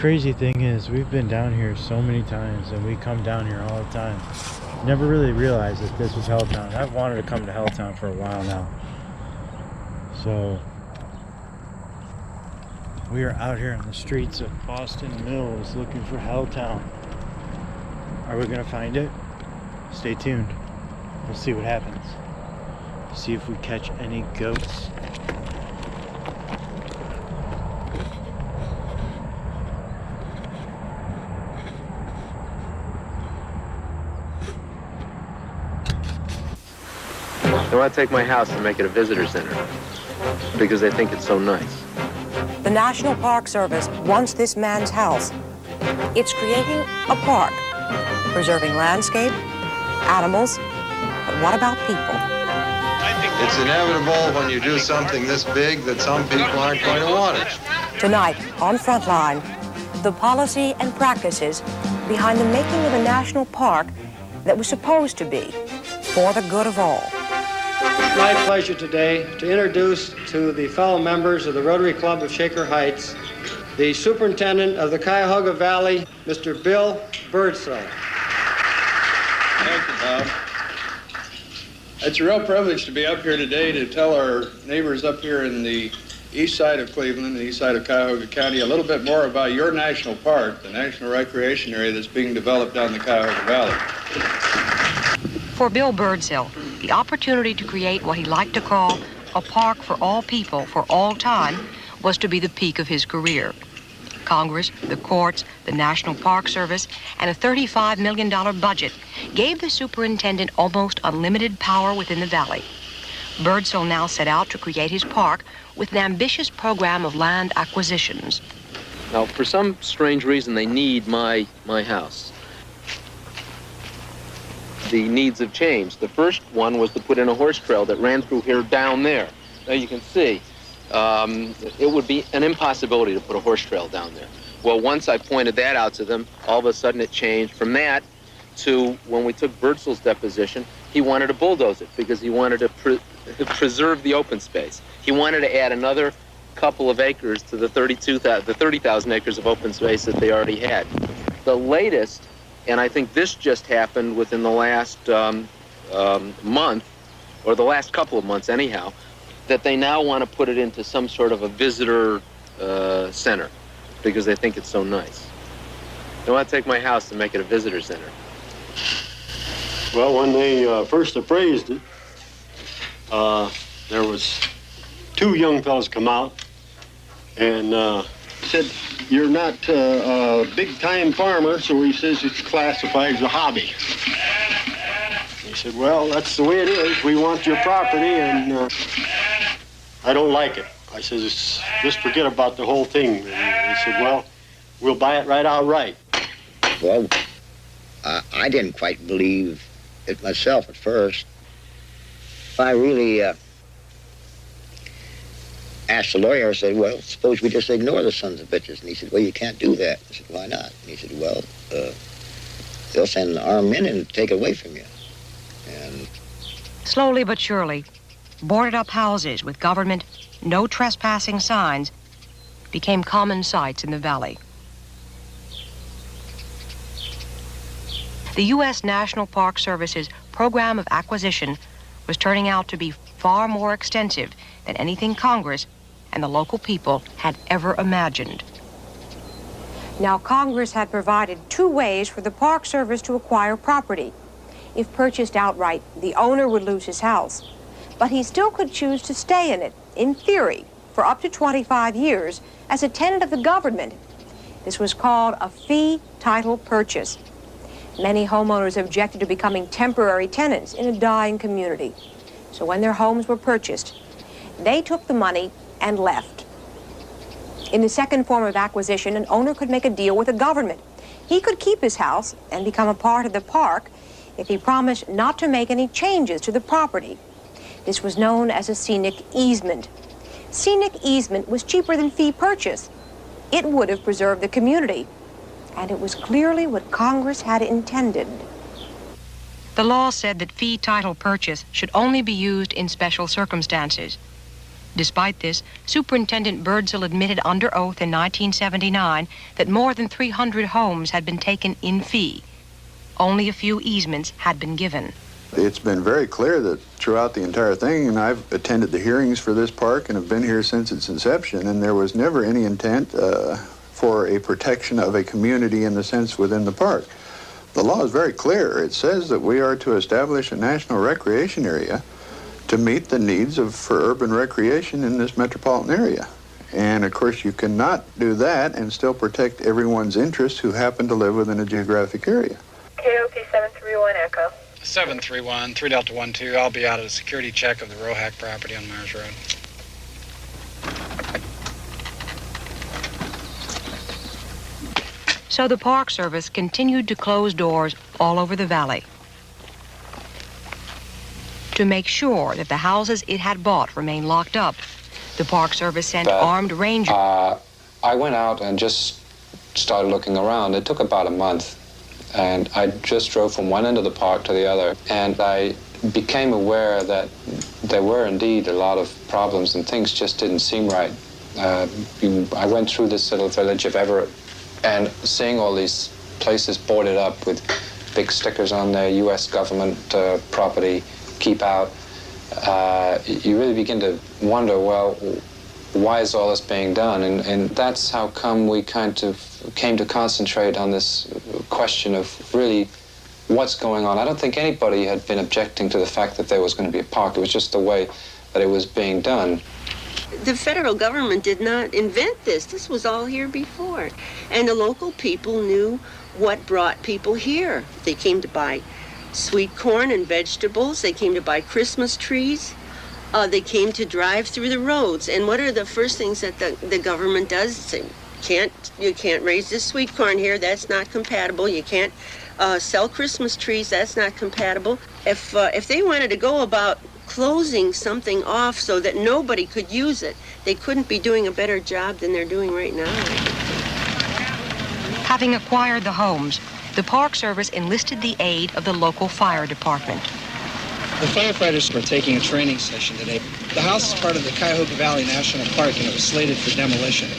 crazy thing is, we've been down here so many times, and we come down here all the time. Never really realized that this was Helltown. I've wanted to come to Helltown for a while now. So, we are out here on the streets of Boston Mills looking for Helltown. Are we gonna find it? Stay tuned. We'll see what happens. See if we catch any goats. I want to take my house and make it a visitor center because they think it's so nice. The National Park Service wants this man's house. It's creating a park, preserving landscape, animals, but what about people? It's inevitable when you do something this big that some people aren't going to want it. Tonight on Frontline, the policy and practices behind the making of a national park that was supposed to be for the good of all. It's my pleasure today to introduce to the fellow members of the Rotary Club of Shaker Heights the Superintendent of the Cuyahoga Valley, Mr. Bill Birdsell. Thank you, Bob. It's a real privilege to be up here today to tell our neighbors up here in the east side of Cleveland, the east side of Cuyahoga County, a little bit more about your national park, the national recreation area that's being developed down the Cuyahoga Valley. For Bill Birdsell, the opportunity to create what he liked to call a park for all people for all time was to be the peak of his career. Congress, the courts, the National Park Service, and a $35 million budget gave the superintendent almost unlimited power within the valley. Birdsell now set out to create his park with an ambitious program of land acquisitions. Now, for some strange reason, they need my house. The needs have changed. The first one was to put in a horse trail that ran through here down there. Now you can see, it would be an impossibility to put a horse trail down there. Well, once I pointed that out to them, all of a sudden it changed from that to when we took Birdsell's deposition, he wanted to bulldoze it because he wanted to preserve the open space. He wanted to add another couple of acres to the 30,000 acres of open space that they already had. The latest, and I think this just happened within the last month, or the last couple of months anyhow, that they now want to put it into some sort of a visitor center because they think it's so nice. They want to take my house and make it a visitor center. Well, when they first appraised it, there was two young fellas come out and said, "You're not a big-time farmer," so he says it's classified as a hobby. He said, "Well, that's the way it is. We want your property, and I don't like it." I says, "Just forget about the whole thing." And he said, "Well, we'll buy it right outright." Well, I didn't quite believe it myself at first. I really asked the lawyer, I said, "Well, suppose we just ignore the sons of bitches." And he said, "Well, you can't do that." I said, "Why not?" And he said, "Well, they'll send armed men and take it away from you." And Slowly but surely, boarded-up houses with government no trespassing signs became common sights in the valley. The U.S. National Park Service's program of acquisition was turning out to be far more extensive than anything Congress and the local people had ever imagined. Now, Congress had provided two ways for the Park Service to acquire property. If purchased outright, the owner would lose his house, but he still could choose to stay in it, in theory, for up to 25 years as a tenant of the government. This was called a fee title purchase. Many homeowners objected to becoming temporary tenants in a dying community. So when their homes were purchased, they took the money and left. In the second form of acquisition, an owner could make a deal with the government. He could keep his house and become a part of the park if he promised not to make any changes to the property. This was known as a scenic easement. Scenic easement was cheaper than fee purchase. It would have preserved the community, and it was clearly what Congress had intended. The law said that fee title purchase should only be used in special circumstances. Despite this, Superintendent Birdsall admitted under oath in 1979 that more than 300 homes had been taken in fee. Only a few easements had been given. It's been very clear that throughout the entire thing, and I've attended the hearings for this park and have been here since its inception, and there was never any intent for a protection of a community in the sense within the park. The law is very clear. It says that we are to establish a national recreation area to meet the needs for urban recreation in this metropolitan area. And of course, you cannot do that and still protect everyone's interests who happen to live within a geographic area. KOK 731 Echo. 731, 3 Delta 12. I'll be out at a security check of the Rohack property on Myers Road. So the Park Service continued to close doors all over the valley to make sure that the houses it had bought remained locked up. The Park Service sent armed rangers. I went out and just started looking around. It took about a month, and I just drove from one end of the park to the other, and I became aware that there were indeed a lot of problems and things just didn't seem right. I went through this little village of Everett, and seeing all these places boarded up with big stickers on there, U.S. government property, keep out, you really begin to wonder, well, why is all this being done? And that's how come we kind of came to concentrate on this question of really what's going on. I don't think anybody had been objecting to the fact that there was going to be a park. It was just the way that it was being done. The federal government did not invent this. This was all here before. And the local people knew what brought people here. They came to buy sweet corn and vegetables. They came to buy Christmas trees. They came to drive through the roads. And what are the first things that the government does? Say, you can't raise this sweet corn here. That's not compatible. You can't sell Christmas trees. That's not compatible. If they wanted to go about closing something off so that nobody could use it, they couldn't be doing a better job than they're doing right now. Having acquired the homes, the Park Service enlisted the aid of the local fire department. The firefighters were taking a training session today. The house is part of the Cuyahoga Valley National Park, and it was slated for demolition.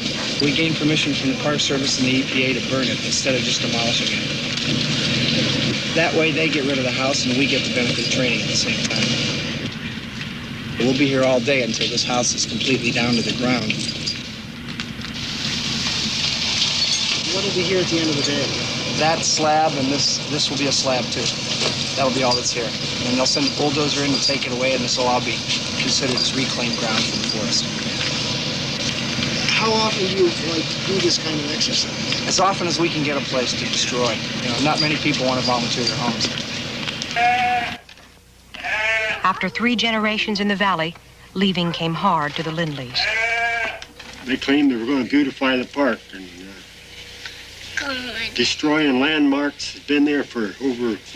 We gained permission from the Park Service and the EPA to burn it instead of just demolishing it. That way they get rid of the house and we get the benefit of training at the same time. We'll be here all day until this house is completely down to the ground. What will be here at the end of the day? That slab, and this will be a slab too. That'll be all that's here. And they'll send a bulldozer in to take it away, and this will all be considered as reclaimed ground for the forest. How often do you do this kind of exercise? As often as we can get a place to destroy. Not many people want to volunteer their homes. After 3 generations in the valley, leaving came hard to the Lindleys. They claimed they were going to beautify the park, and destroying landmarks has been there for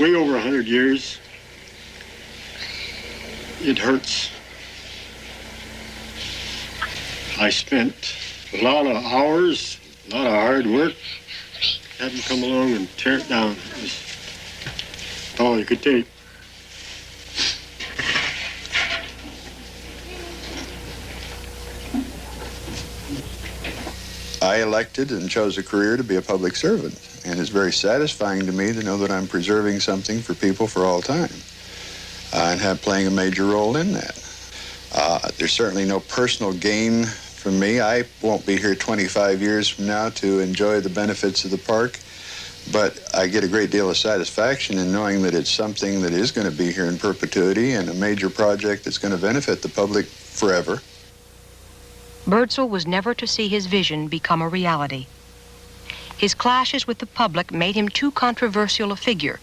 way over 100 years. It hurts. I spent a lot of hours, a lot of hard work, had them come along and tear it down. It was all you could take. I elected and chose a career to be a public servant, and it's very satisfying to me to know that I'm preserving something for people for all time, and playing a major role in that. There's certainly no personal gain for me. I won't be here 25 years from now to enjoy the benefits of the park, but I get a great deal of satisfaction in knowing that it's something that is going to be here in perpetuity and a major project that's going to benefit the public forever. Birdsall was never to see his vision become a reality. His clashes with the public made him too controversial a figure.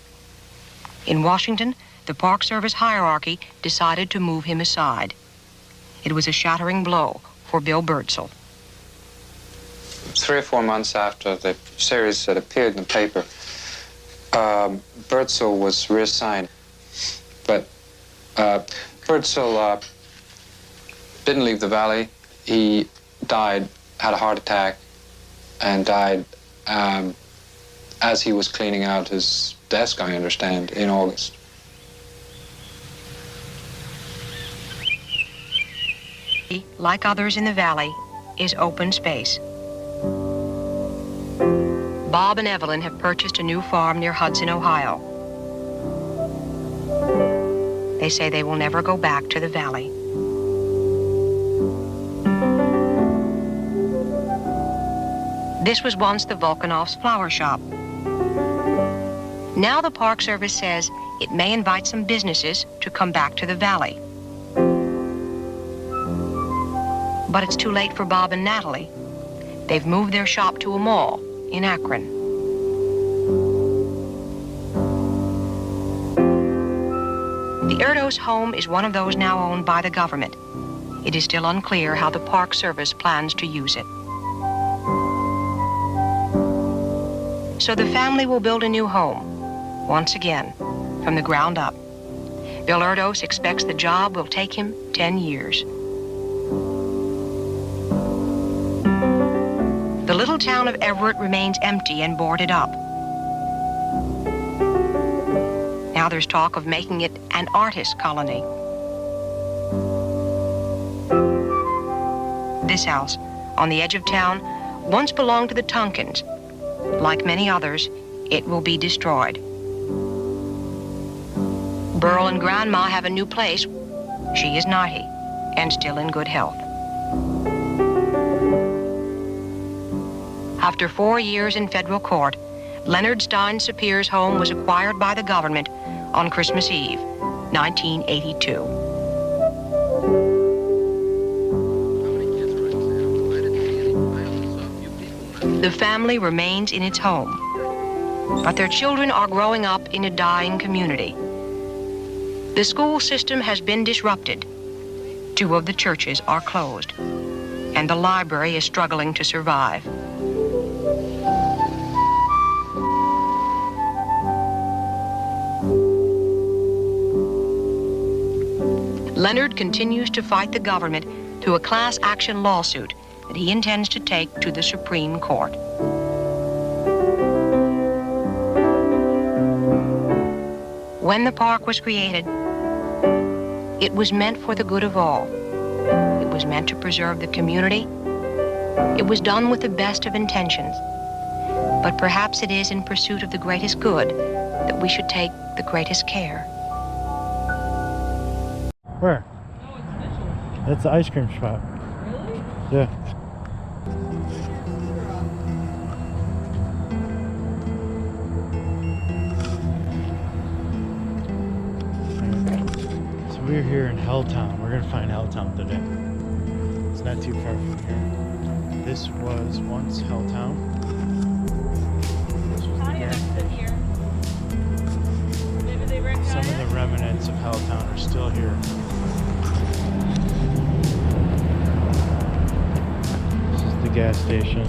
In Washington, the Park Service hierarchy decided to move him aside. It was a shattering blow for Bill Birdsall. 3 or 4 months after the series had appeared in the paper, Birdsall was reassigned. But Birdsall didn't leave the valley. He died, had a heart attack, and died as he was cleaning out his desk, I understand, in August. like others in the valley, is open space. Bob and Evelyn have purchased a new farm near Hudson, Ohio. They say they will never go back to the valley. This was once the Volkanovs' flower shop. Now the Park Service says it may invite some businesses to come back to the valley. But it's too late for Bob and Natalie. They've moved their shop to a mall in Akron. The Erdos home is one of those now owned by the government. It is still unclear how the Park Service plans to use it. So the family will build a new home, once again, from the ground up. Bill Erdos expects the job will take him 10 years. The little town of Everett remains empty and boarded up. Now there's talk of making it an artist colony. This house, on the edge of town, once belonged to the Tonkins. Like many others, it will be destroyed. Burl and Grandma have a new place. She is 90 and still in good health. After 4 years in federal court, Leonard Stein Sapir's home was acquired by the government on Christmas Eve, 1982. The family remains in its home, but their children are growing up in a dying community. The school system has been disrupted. 2 of the churches are closed, and the library is struggling to survive. Leonard continues to fight the government through a class action lawsuit that he intends to take to the Supreme Court. When the park was created, it was meant for the good of all. It was meant to preserve the community. It was done with the best of intentions. But perhaps it is in pursuit of the greatest good that we should take the greatest care. Where? That's the ice cream spot. Really? Yeah. So we're here in Helltown. We're gonna find Helltown today. It's not too far from here. This was once Helltown. This was the gas station. Some of the remnants of Helltown are still here. This is the gas station.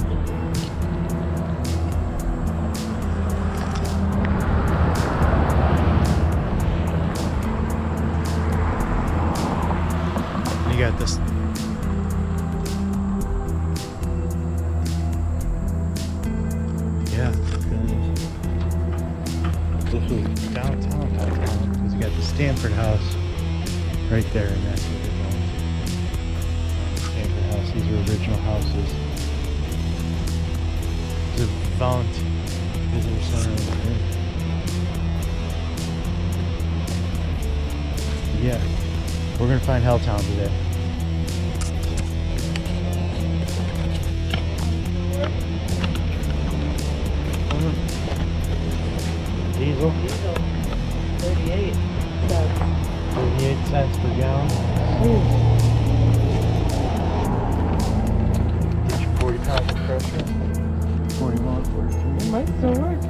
You got this. Yeah, this was downtown Helltown because you got the Stanford House right there, and that's what we're going to. Stanford House. These are original houses. There's a volunteer visitor center over here. Yeah, we're gonna find Helltown today. Diesel? 38 cents. 38 cents per gallon. Get your 40 pounds of pressure. 41, 43. It might still work.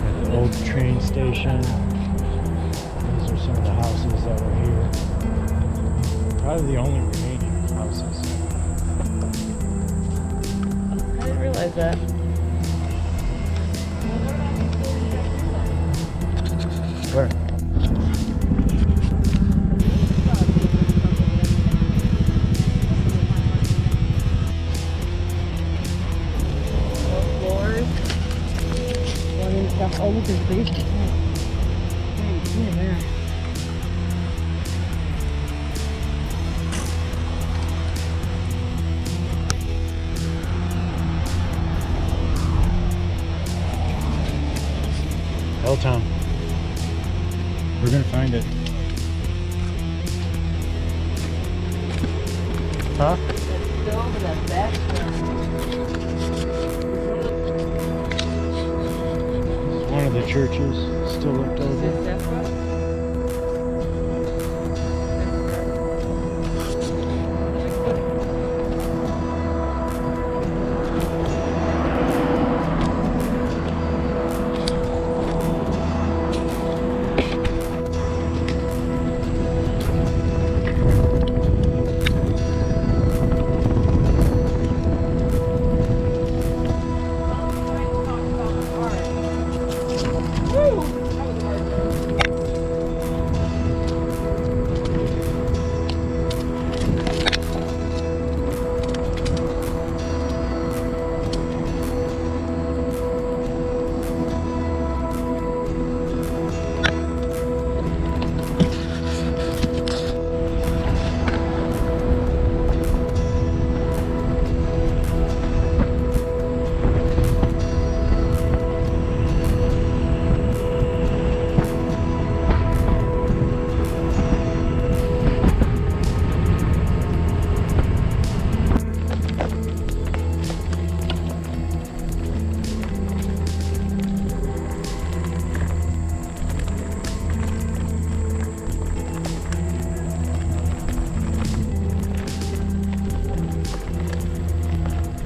Got the old train station. These are some of the houses that were here. Probably the only remaining houses. I didn't realize that. Where? Floors. Helltown. We're gonna find it. Huh? Still over that back One of the churches still left over.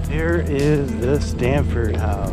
Here is the Stanford House.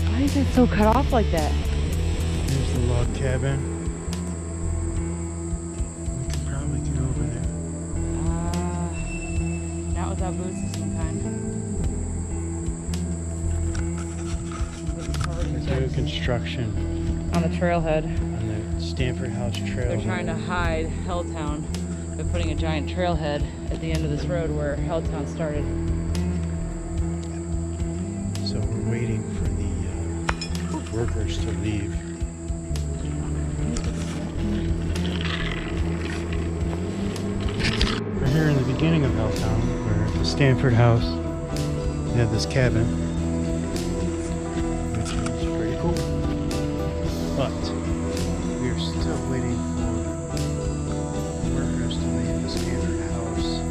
Why is it so cut off like that? Here's the log cabin. We could probably get over there. Not without boots of some kind. They're doing construction On the trailhead. on the Stanford House trail. They're trying to hide Helltown by putting a giant trailhead at the end of this road where Helltown started. So we're waiting for the workers to leave. We're here in the beginning of Helltown, where at the Stanford House, they have this cabin, which is pretty cool. But we are still waiting for workers to leave the Stanford House.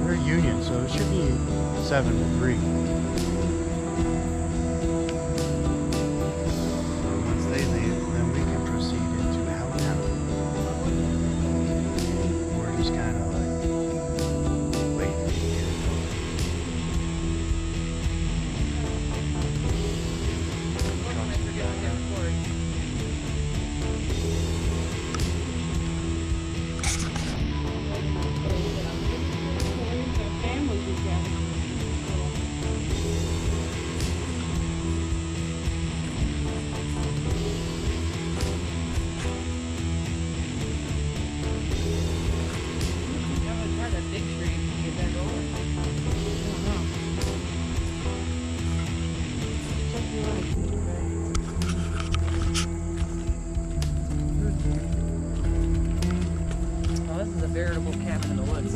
We're union, so it should be 7 to 3. Once they leave, then we can proceed into Helltown. We're just kind of like waiting to get it going. Veritable cabin in the woods.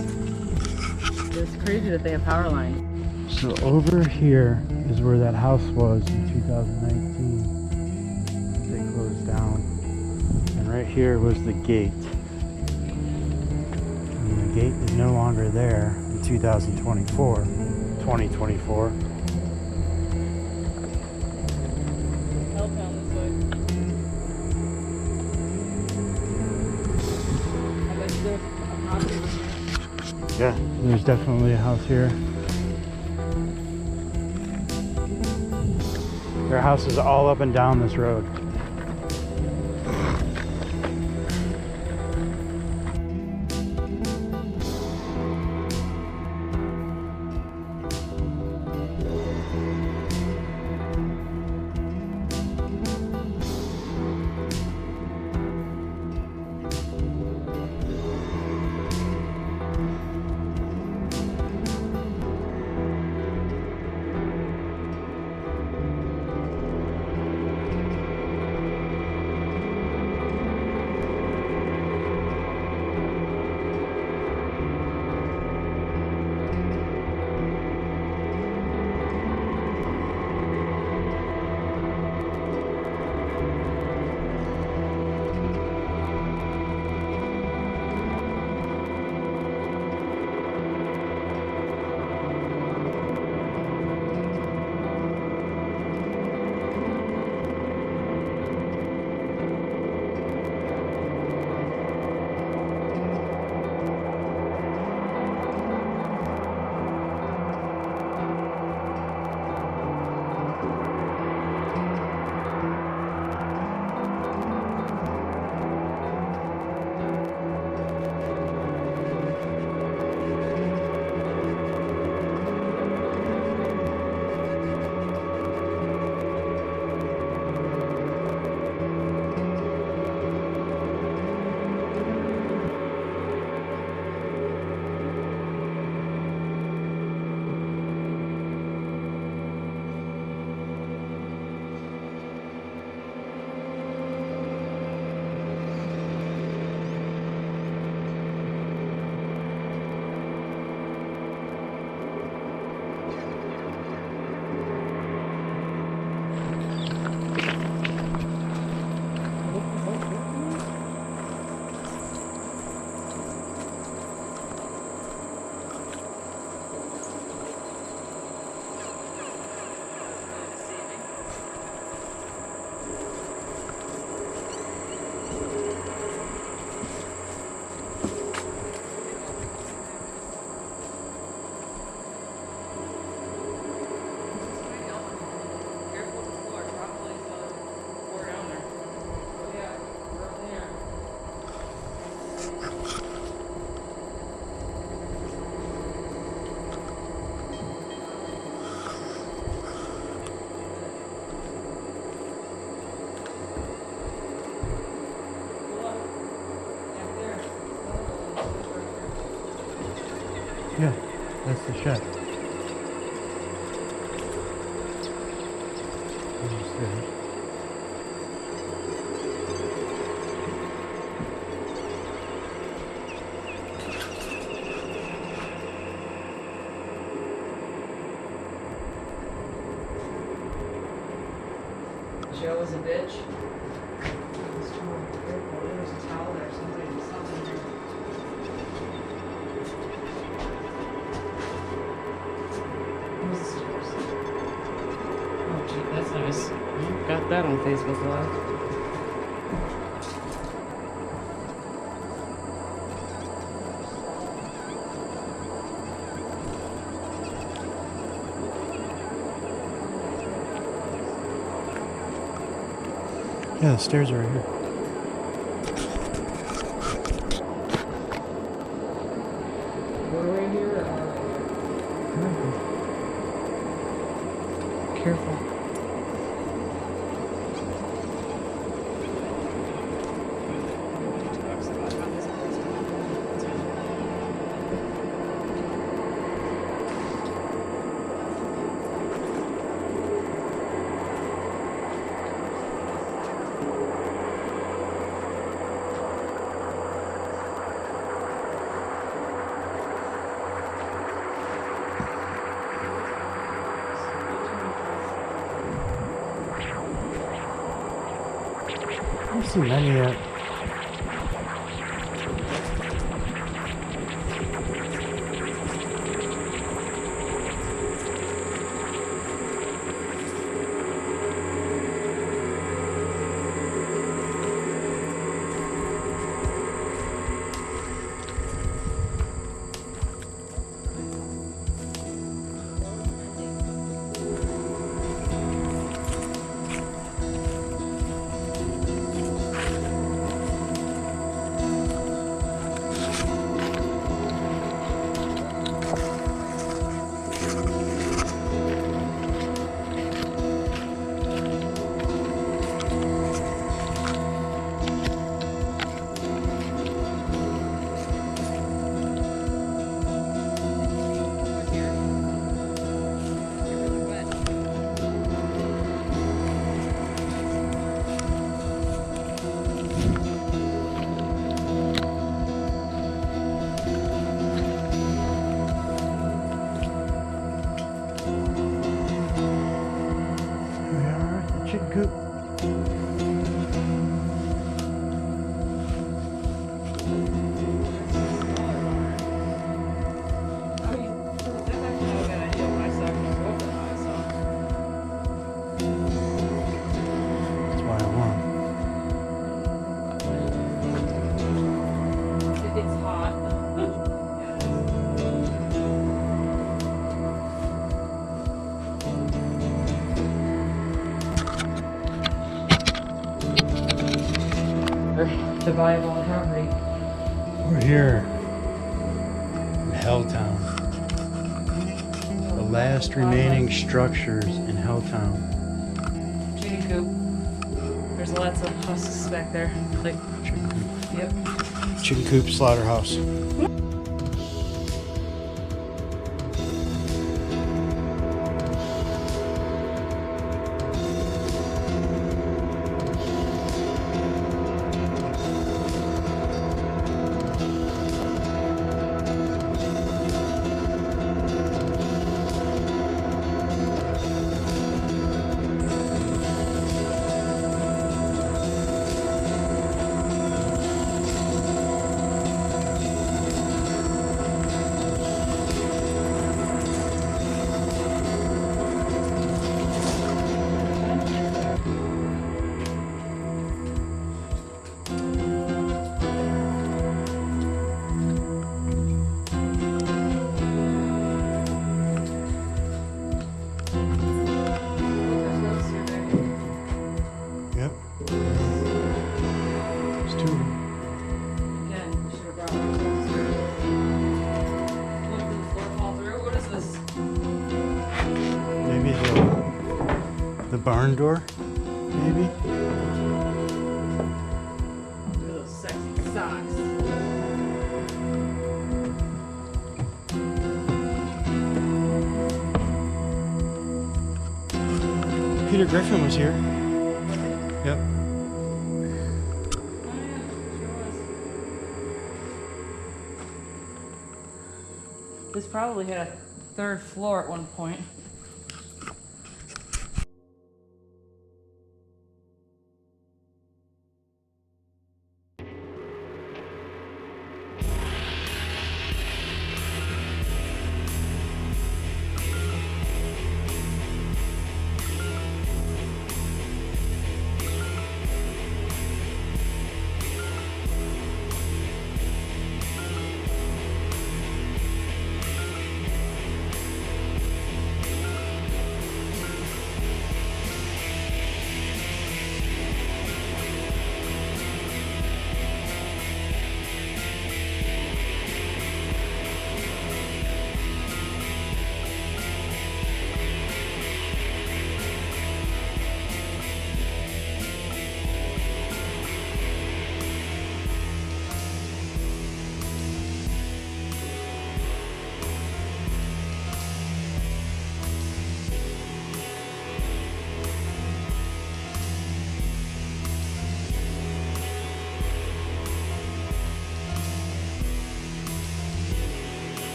It's crazy that they have power line. So over here is where that house was in 2019. They closed down. And right here was the gate. And the gate is no longer there in 2024. Helltown this way. Yeah, there's definitely a house here. There are houses all up and down this road. Yeah, that's the shed. Joe was a bitch. There's a towel there, something there. Oh, gee, that's nice. You got that on Facebook Live. Yeah, the stairs are right here. We're right here. Careful. I don't see many yet. longer to buy up all the property. We're here in Helltown. The last remaining structures in Helltown. Chicken coop. There's lots of husks back there. Like, chicken coop. Yep. Chicken coop, slaughterhouse. Yep. There's two of them. Again, we should have brought ourselves through. Look, did the floor fall through? What is this? Maybe the barn door? Maybe? Look at those sexy socks. Peter Griffin was here. Yep. This probably had a third floor at one point.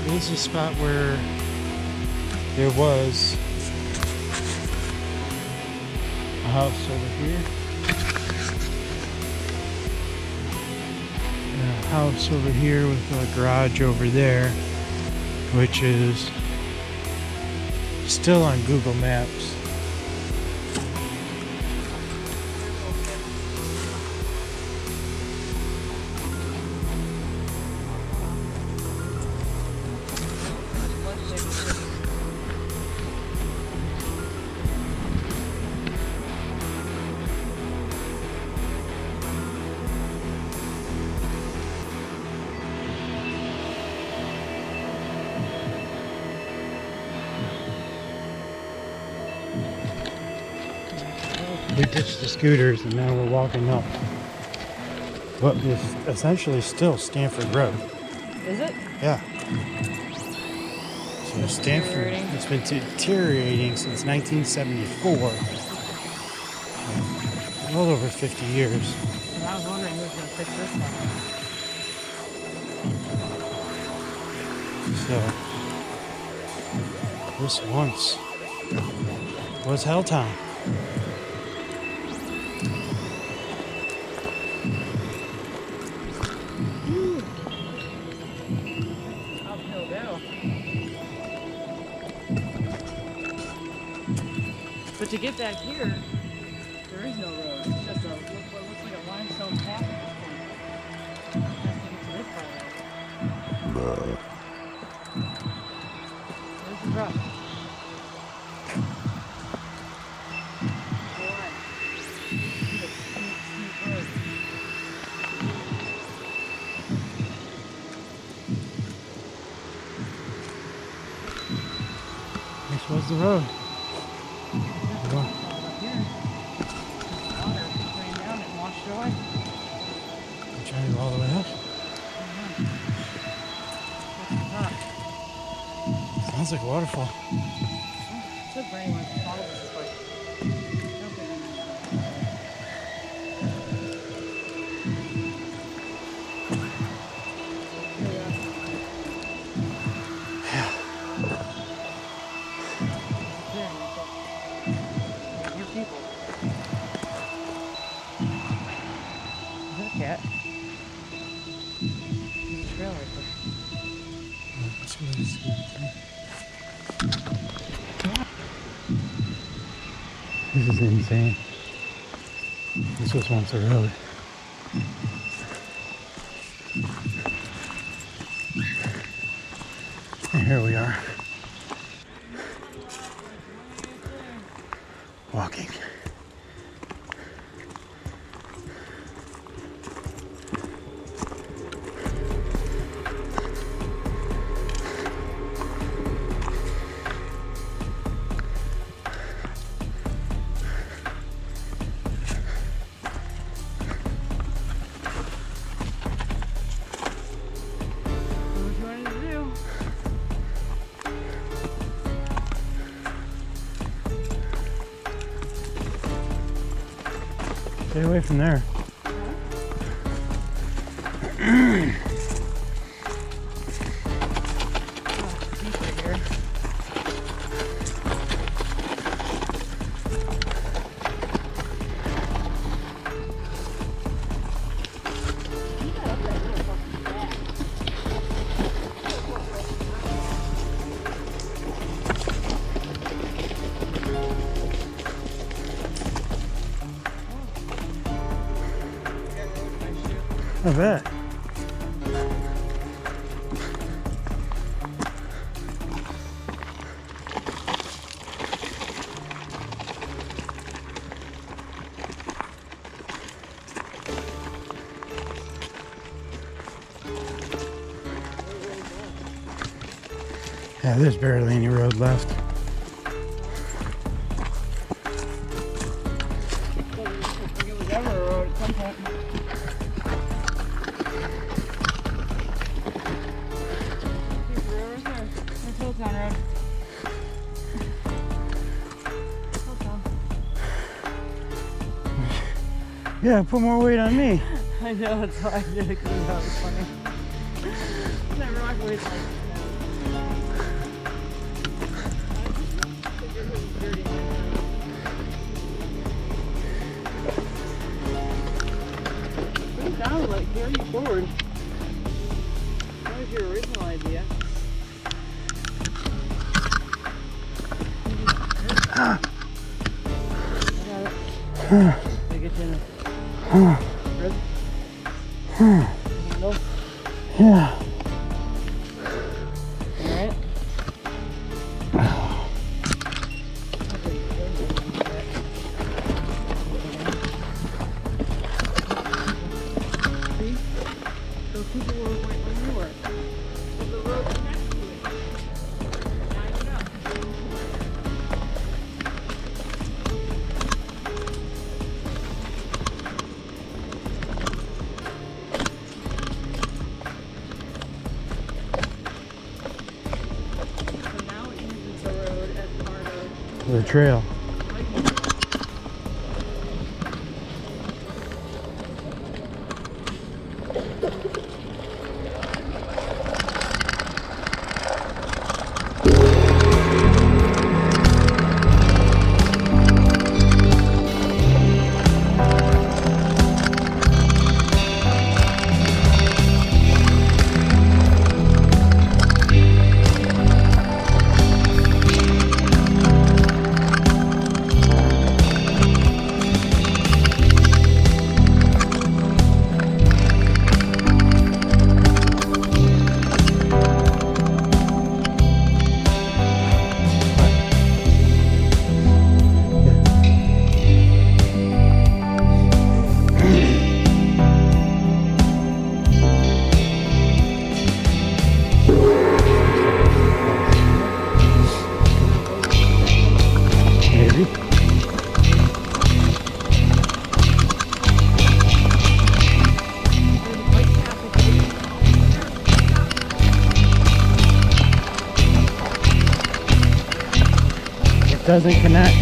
This is a spot where there was a house over here. And a house over here with a garage over there, which is still on Google Maps. We ditched the scooters and now we're walking up what is essentially still Stanford Road. Is it? Yeah. So Stanford, it's been deteriorating since 1974. Well over 50 years. And I was wondering who was going to fix this one. So, this once was Helltown. Uphill go. But to get back here, there is no road. It's just what looks like a limestone path at this point. Has to get to this part of it. This is rough. This was the road. Trying to go all the way up. Sounds like a waterfall. Should bring one to follow this way. Cat. There's a trail right there. Let's go this way. This is insane. This was once a road. And here we are. Walking. Stay away from there. I bet. Yeah, there's barely any road left. It was ever a road at some point. There's Helltown Road. Helltown. Yeah, put more weight on me. I know, that's why I did it, because that was funny. That rock weighs like forward. That was your original idea. I get you in a rib. Handle. Yeah. Alright. See? Those people were right where you were. But the road's next to it. Now you know. So now it uses the road as part of The trail. Maybe. It doesn't connect.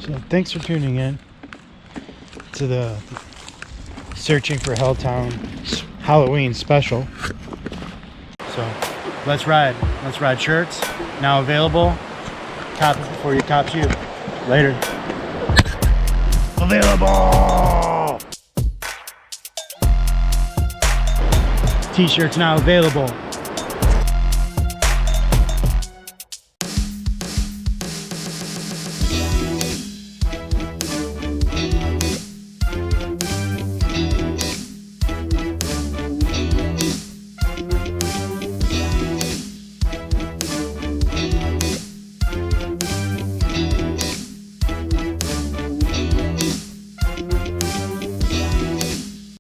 So thanks for tuning in to the Searching for Helltown Halloween special. So let's ride shirts now available. Cop it before you cops you. Later. Available. T-shirts now available.